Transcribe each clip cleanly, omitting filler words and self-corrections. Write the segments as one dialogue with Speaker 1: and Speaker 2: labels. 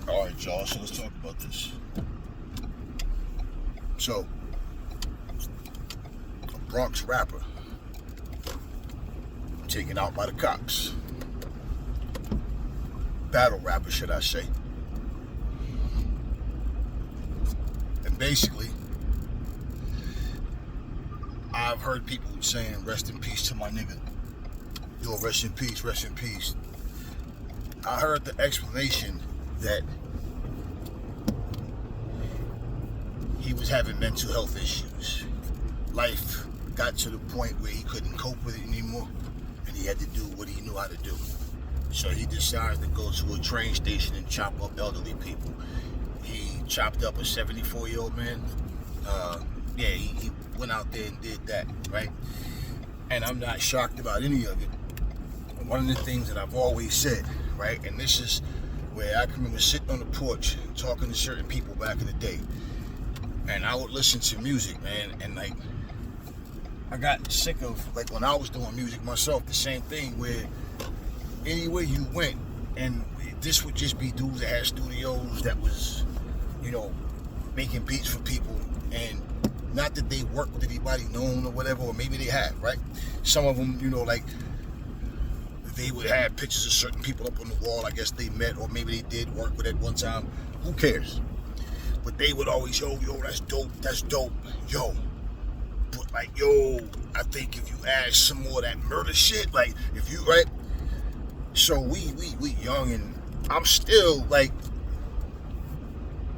Speaker 1: Alright, y'all, so let's talk about this. So, a Bronx rapper taken out by the cops. Battle rapper, should I say. And basically, I've heard people saying, rest in peace to my nigga. Yo, rest in peace, rest in peace. I heard the explanation that he was having mental health issues. Life got to the point where he couldn't cope with it anymore, and he had to do what he knew how to do. So he decided to go to a train station and chop up elderly people. He chopped up a 74-year-old man. He went out there and did that, right? And I'm not shocked about any of it. One of the things that I've always said, right, and this is where I can remember sitting on the porch talking to certain people back in the day, and I would listen to music, man, and like, I got sick of, like, when I was doing music myself, the same thing where anywhere you went, and this would just be dudes that had studios that was, making beats for people, and not that they work with anybody known or whatever, or maybe they have, right? Some of them, like, they would have pictures of certain people up on the wall. I guess they met, or maybe they did work with at one time. Who cares? But they would always, yo, that's dope, yo. But like, I think if you add some more of that murder shit, like, if you, right? So we young, and I'm still like,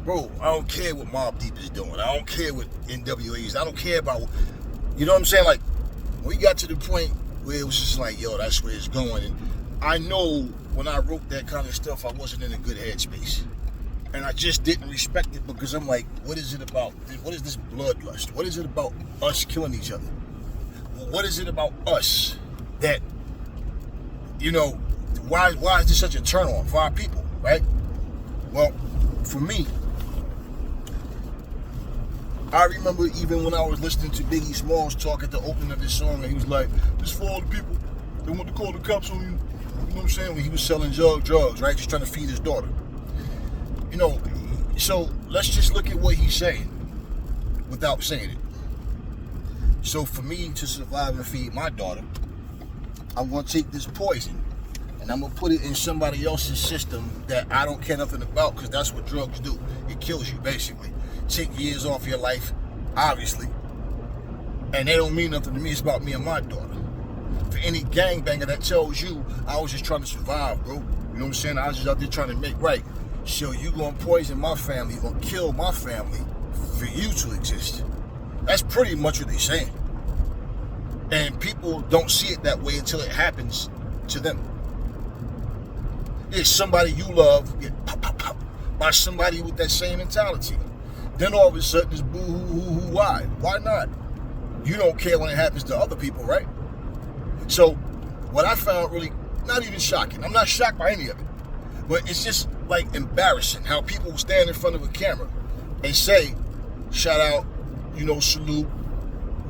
Speaker 1: bro, I don't care what Mobb Deep is doing. I don't care what NWA is. I don't care about, you know what I'm saying? Like, we got to the point where it was just like, yo, that's where it's going. And I know when I wrote that kind of stuff, I wasn't in a good headspace. And I just didn't respect it, because I'm like, what is it about? What is this bloodlust? What is it about us killing each other? What is it about us that, why is this such a turn on for our people, right? Well, for me, I remember even when I was listening to Biggie Smalls talk at the opening of his song, and he was like, this for all the people that want to call the cops on you. You know what I'm saying? When he was selling drugs, right? Just trying to feed his daughter. So let's just look at what he's saying without saying it. So for me to survive and feed my daughter, I'm going to take this poison and I'm going to put it in somebody else's system that I don't care nothing about, because that's what drugs do. It kills you, basically. Take years off your life, obviously. And they don't mean nothing to me. It's about me and my daughter. For any gangbanger that tells you I was just trying to survive, bro. You know what I'm saying? I was just out there trying to make right. So you gonna poison my family, you gonna kill my family for you to exist. That's pretty much what they're saying. And people don't see it that way until it happens to them. It's somebody you love get pop by somebody with that same mentality. Then all of a sudden it's boo hoo hoo hoo why? Why not? You don't care when it happens to other people, right? So what I found really not even shocking. I'm not shocked by any of it. But it's just like embarrassing how people stand in front of a camera and say, shout out, salute,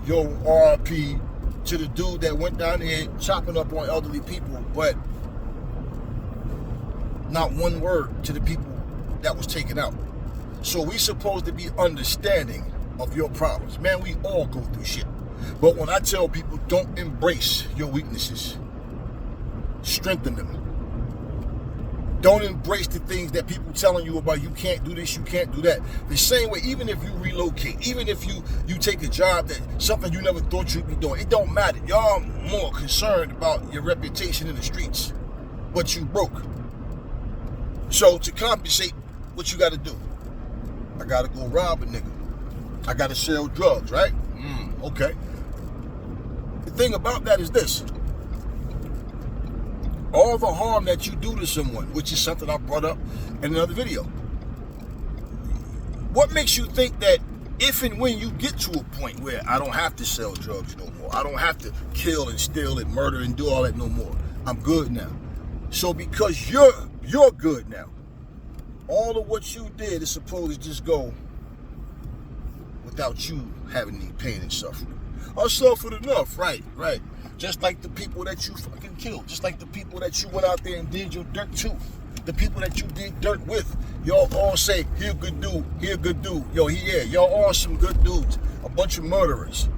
Speaker 1: yo, RIP to the dude that went down there chopping up on elderly people, but not one word to the people that was taken out. So we supposed to be understanding of your problems. Man, we all go through shit. But when I tell people, don't embrace your weaknesses, strengthen them. Don't embrace the things that people telling you about. You can't do this, you can't do that. The same way, even if you relocate, even if you take a job that something you never thought you'd be doing, it don't matter. Y'all more concerned about your reputation in the streets, but you broke. So to compensate, what you got to do? I got to go rob a nigga. I got to sell drugs, right? Okay. The thing about that is this. All the harm that you do to someone, which is something I brought up in another video. What makes you think that if and when you get to a point where I don't have to sell drugs no more, I don't have to kill and steal and murder and do all that no more, I'm good now. So because you're good now, all of what you did is supposed to just go without you having any pain and suffering. I suffered enough, right. Just like the people that you fucking killed. Just like the people that you went out there and did your dirt to. The people that you did dirt with, y'all all say, he a good dude, he a good dude. Yo, y'all all some good dudes. A bunch of murderers,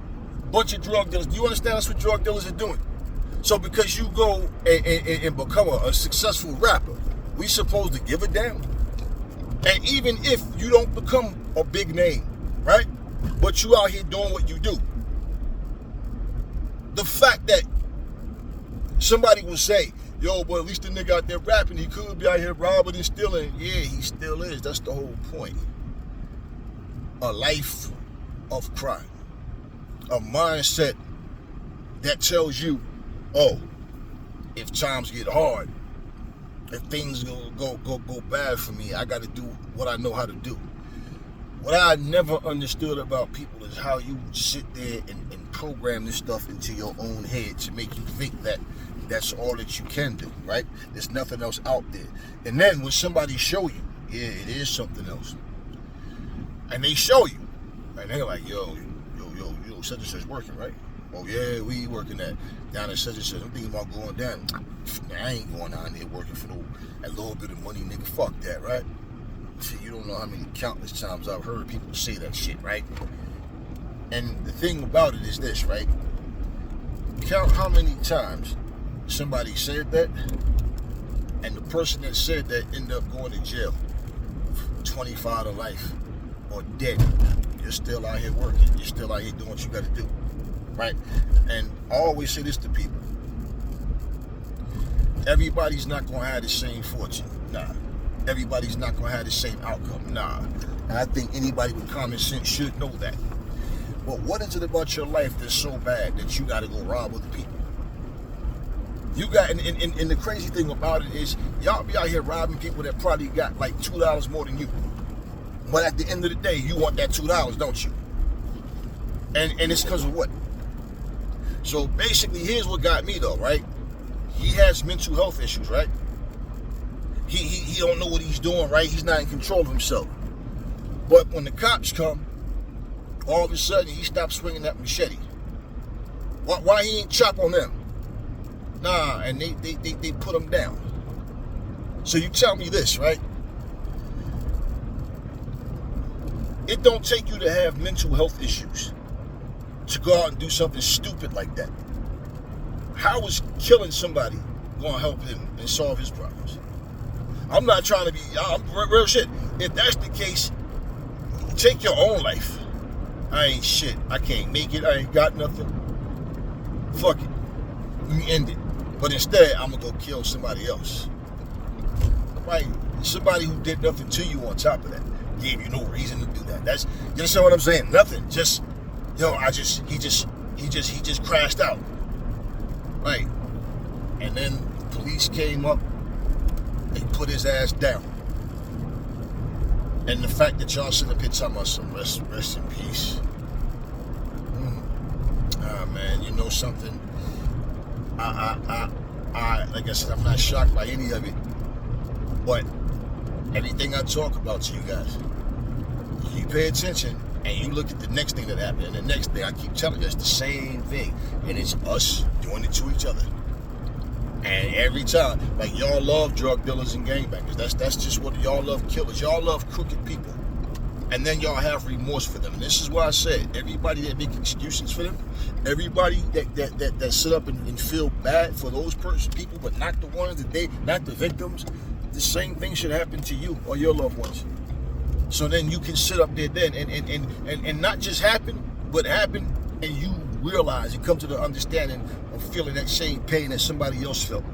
Speaker 1: a bunch of drug dealers. Do you understand that's what drug dealers are doing? So because you go and become a successful rapper, we supposed to give a damn? And even if you don't become a big name, right? But you out here doing what you do. The fact that somebody will say, yo, but at least the nigga out there rapping, he could be out here robbing and stealing. Yeah, he still is. That's the whole point. A life of crime. A mindset that tells you, oh, if times get hard, if things go bad for me, I got to do what I know how to do. What I never understood about people is how you sit there and program this stuff into your own head to make you think that that's all that you can do, right? There's nothing else out there. And then when somebody show you, yeah, it is something else. And they show you, and they're like, yo, such and such working, right? Oh yeah, we working down at such and such. I'm thinking about going down. Man, I ain't going down there working for a little bit of money, nigga. Fuck that, right? See, you don't know how many countless times I've heard people say that shit, right? And the thing about it is this, right? Count how many times somebody said that, and the person that said that ended up going to jail, 25 to life, or dead. You're still out here working. You're still out here doing what you got to do, right? And I always say this to people. Everybody's not going to have the same fortune. Nah. Everybody's not going to have the same outcome. Nah. And I think anybody with common sense should know that. But what is it about your life that's so bad that you got to go rob other people? You got, and the crazy thing about it is, y'all be out here robbing people that probably got like $2 more than you. But at the end of the day, you want that $2, don't you? And it's because of what? So basically, here's what got me though, right? He has mental health issues, right? He don't know what he's doing, right? He's not in control of himself. But when the cops come, all of a sudden he stops swinging that machete. Why he ain't chop on them? Nah, and they put him down. So you tell me this, right? It don't take you to have mental health issues to go out and do something stupid like that. How is killing somebody going to help him and solve his problems? I'm not trying to be, I'm real shit. If that's the case, take your own life. I ain't shit. I can't make it. I ain't got nothing. Fuck it. Let me end it. But instead, I'm going to go kill somebody else. Right? Somebody who did nothing to you on top of that. Gave you no reason to do that. That's, you understand what I'm saying? Nothing. Just, he just crashed out. Right. And then police came up, they put his ass down. And the fact that y'all sitting up here talking about some rest in peace. Ah man, you know something? I like I said, I'm not shocked by any of it. But everything I talk about to you guys, you pay attention and you look at the next thing that happened, and the next thing, I keep telling you, it's the same thing. And it's us doing it to each other. And every time, like y'all love drug dealers and gangbangers. That's just what y'all love, killers. Y'all love crooked people. And then y'all have remorse for them. And this is why I said, everybody that make excuses for them, everybody that sit up and feel bad for those people, but not the ones not the victims, the same thing should happen to you or your loved ones. So then you can sit up there then and not just happen, but happen, and you realize, you come to the understanding of feeling that same pain that somebody else felt.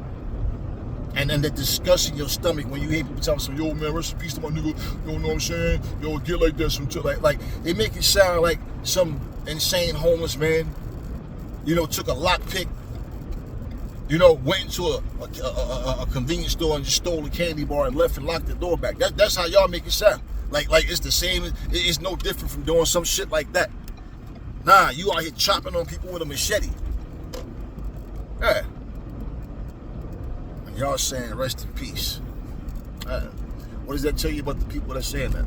Speaker 1: And then the disgust in your stomach when you hear people telling some, yo man, rest in peace to my nigga, you know what I'm saying? Yo, get like that sometimes. Like they make it sound like some insane homeless man, took a lockpick, went into a convenience store and just stole a candy bar and left and locked the door back. That's how y'all make it sound. Like it's the same, it's no different from doing some shit like that. Nah, you out here chopping on people with a machete. Yeah. And y'all saying rest in peace. What does that tell you about the people that are saying that?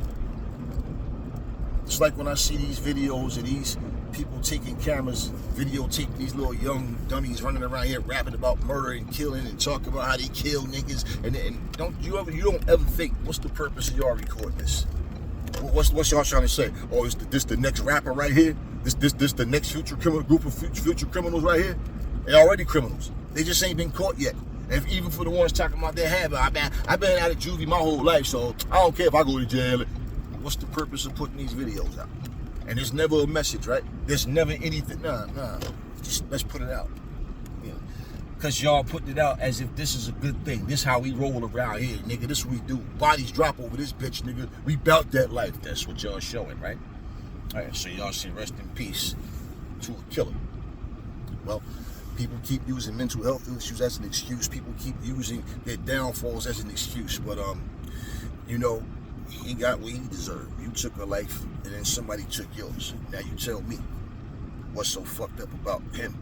Speaker 1: It's like when I see these videos of these people taking cameras, videotaping these little young dummies running around here rapping about murder and killing and talking about how they kill niggas. And don't ever think, what's the purpose of y'all recording this? What's y'all trying to say? Oh, is this the next rapper right here? This the next group of future criminals right here? They're already criminals. They just ain't been caught yet. And even for the ones talking about their habit, I've been out of juvie my whole life, so I don't care if I go to jail. What's the purpose of putting these videos out? And there's never a message, right? There's never anything. Nah. Just let's put it out. Yeah. Because y'all putting it out as if this is a good thing. This how we roll around here, nigga. This what we do. Bodies drop over this bitch, nigga. We bout that life. That's what y'all showing, right? All right, so y'all say rest in peace to a killer. Well, people keep using mental health issues as an excuse. People keep using their downfalls as an excuse. But, you know, he got what he deserved. You took a life, and then somebody took yours. Now you tell me what's so fucked up about him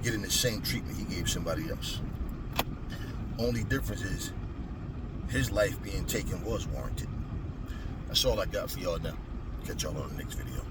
Speaker 1: getting the same treatment he gave somebody else. Only difference is his life being taken was warranted. That's all I got for y'all now. Catch y'all on the next video.